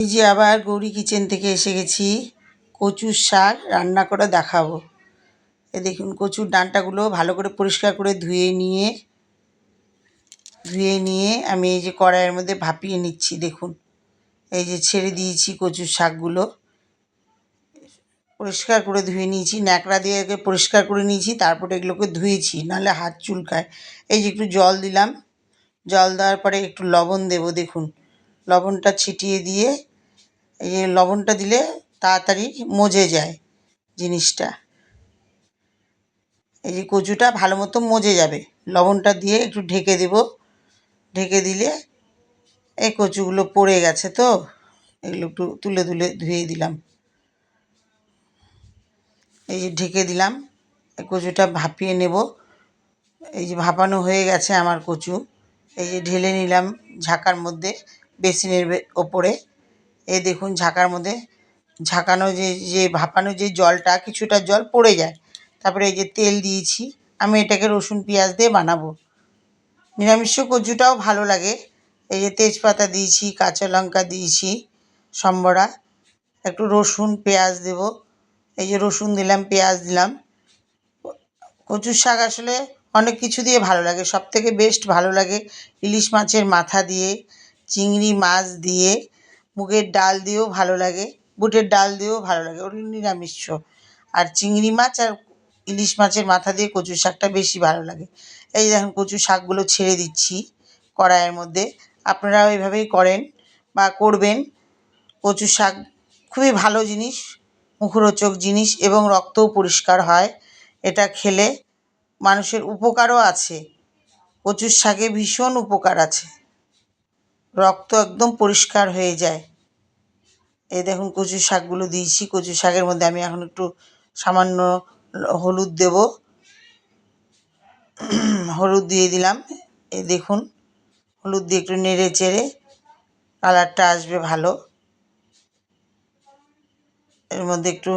এই যে আবার গৌরী কিচেন থেকে এসে গেছি, কচুর শাক রান্না করে দেখাবো। এ দেখুন, কচুর ডাঁটাগুলো ভালো করে পরিষ্কার করে ধুয়ে নিয়ে আমি এই যে কড়াইয়ের মধ্যে ভাপিয়ে নিচ্ছি। দেখুন, এই যে ছেড়ে দিয়েছি কচুর শাকগুলো, পরিষ্কার করে ধুয়ে নিয়েছি, ন্যাকড়া দিয়ে আগে পরিষ্কার করে নিয়েছি, তারপরে এগুলোকে ধুয়েছি, নাহলে হাত চুলকায়। এই যে একটু জল দিলাম, জল দেওয়ার পরে একটু লবণ দেব। দেখুন, লবণটা ছিটিয়ে দিয়ে, এই যে লবণটা দিলে তাড়াতাড়ি মজে যায় জিনিসটা। এই যে কচুটা ভালো মতো মজে যাবে, লবণটা দিয়ে একটু ঢেকে দেব। ঢেকে দিলে এই কচুগুলো পড়ে গেছে, তো এগুলো একটু তুলে ধুয়ে দিলাম। এই যে ঢেকে দিলাম, এই কচুটা ভাপিয়ে নেব। এই যে ভাপানো হয়ে গেছে আমার কচু। এই যে ঢেলে নিলাম ঝাঁকার মধ্যে, বেসিনের ওপরে। এই দেখুন, ঝাঁকার মধ্যে ঝাঁকানো যে ভাপানো যে জলটা, কিছুটা জল পড়ে যায়। তারপরে এই যে তেল দিয়েছি, আমি এটাকে রসুন পেঁয়াজ দিয়ে বানাবো। নিরামিষ কচুটাও ভালো লাগে। এই যে তেজপাতা দিয়েছি, কাঁচা লঙ্কা দিয়েছি সম্বরা, একটু রসুন পেঁয়াজ দেব। এই যে রসুন দিলাম, পেঁয়াজ দিলাম। কচুর শাক আসলে অনেক কিছু দিয়ে ভালো লাগে, সবথেকে বেস্ট ভালো লাগে ইলিশ মাছের মাথা দিয়ে, চিংড়ি মাছ দিয়ে, মুগের ডাল দিয়েও ভালো লাগে, বুটের ডাল দিয়েও ভালো লাগে, ওগুলো নিরামিষ। আর চিংড়ি মাছ আর ইলিশ মাছের মাথা দিয়ে কচুর শাকটা বেশি ভালো লাগে। এই দেখুন, কচুর শাকগুলো ছেড়ে দিচ্ছি কড়াইয়ের মধ্যে। আপনারাও এইভাবেই করেন বা করবেন। কচুর শাক খুবই ভালো জিনিস, মুখরোচক জিনিস, এবং রক্তও পরিষ্কার হয়। এটা খেলে মানুষের উপকারও আছে। কচুর শাকে ভীষণ উপকার আছে, রক্ত একদম পরিষ্কার হয়ে যায়। এই দেখুন, কচুর শাকগুলো দিয়েছি। কচুর শাকের মধ্যে আমি এখন একটু সামান্য হলুদ দেব। হলুদ দিয়ে দিলাম। এই দেখুন, হলুদ দিয়ে একটু নেড়ে চেড়ে কালারটা আসবে ভালো। এর মধ্যে একটু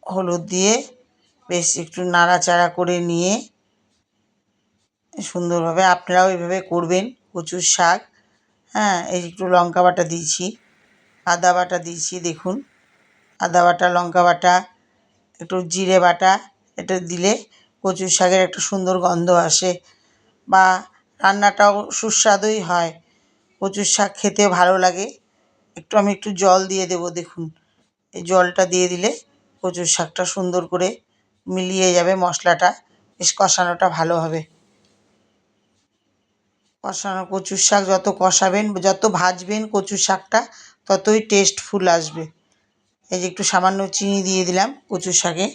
হলুদ দিয়ে বেশ একটু নাড়াচাড়া করে নিয়ে সুন্দরভাবে আপনারাও এইভাবে করবেন কচুর শাক। হ্যাঁ, এই একটু লঙ্কা বাটা দিয়েছি, আদা বাটা দিয়েছি। দেখুন, আদা বাটা, লঙ্কা বাটা, একটু জিরে বাটা, এটা দিলে কচুর শাকের একটা সুন্দর গন্ধ আসে, বা রান্নাটাও সুস্বাদুই হয়। কচুর শাক খেতে ভালো লাগে। আমি একটু জল দিয়ে দেব। দেখুন, এই জলটা দিয়ে দিলে কচুর শাকটা সুন্দর করে মিলিয়ে যাবে, মশলাটা বেশ কষানোটা ভালো হবে। কষানো কচুর শাক যত কষাবেন, যত ভাজবেন কচুর শাকটা, ততই টেস্টফুল আসবে। এই যে একটু সামান্য চিনি দিয়ে দিলাম কচুর শাকে।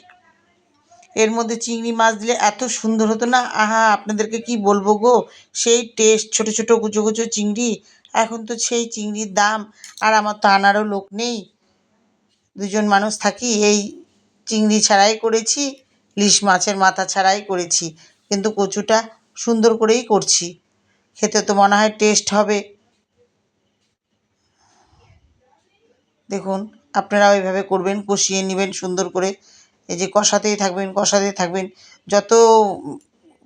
এর মধ্যে চিংড়ি মাছ দিলে এত সুন্দর হতো না, আহা, আপনাদেরকে কি বলবো গো, সেই টেস্ট। ছোট ছোট কুচো কুচো চিংড়ি, এখন তো সেই চিংড়ির দাম, আর আমার তো আনারও লোক নেই, দুজন মানুষ থাকি। এই চিংড়ি ছাড়াই করেছি, ইলিশ মাছের মাথা ছাড়াই করেছি, কিন্তু কচুটা সুন্দর করেই করছি। খেতে তো মনে হয় টেস্ট হবে। দেখুন, আপনারাও এইভাবে করবেন, কষিয়ে নেবেন সুন্দর করে। এই যে কষাতেই থাকবেন, যত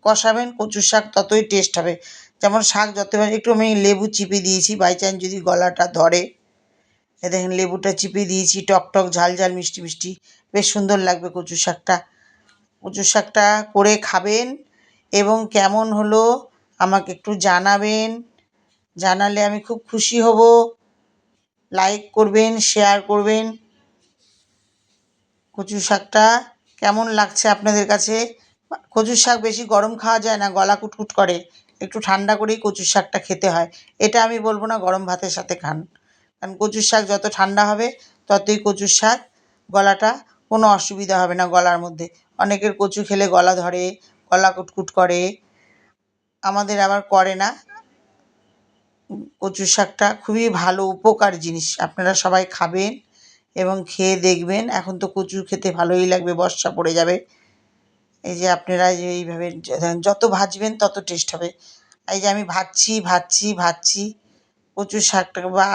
কষাবেন কচুর শাক ততই টেস্ট হবে। যেমন শাক যত, একটু আমি লেবু চিপে দিয়েছি, বাই চান্স যদি গলাটা ধরে। এ দেখেন, লেবুটা চিপে দিয়েছি, টক টক ঝাল ঝাল মিষ্টি মিষ্টি, বেশ সুন্দর লাগবে কচুর শাকটা। কচুর শাকটা করে খাবেন, এবং কেমন হলো আমাকে একটু জানাবেন। জানালে আমি খুব খুশি হব। লাইক করবেন, শেয়ার করবেন। কচু শাকটা কেমন লাগছে আপনাদের কাছে? কচুর শাক বেশি গরম খাওয়া যায় না, গলা কুটকুট করে, একটু ঠান্ডা করেই কচুর শাকটা খেতে হয়। এটা আমি বলবো না গরম ভাতের সাথে খান, কারণ কচুর শাক যত ঠান্ডা হবে ততই কচুর শাক গলাটা কোনো অসুবিধা হবে না গলার মধ্যে। অনেকের কচু খেলে গলা ধরে, গলা কুটকুট করে, আমাদের আবার করে না। কচু শাকটা খুবই ভালো, উপকার জিনিস, আপনারা সবাই খাবেন এবং খেয়ে দেখবেন। এখন তো কচু খেতে ভালোই লাগবে, বর্ষা পড়ে যাবে। এই যে আপনারা যে এইভাবে যত ভাজবেন তত টেস্ট হবে। এই যে আমি ভাজছি কচু শাকটাকে, বা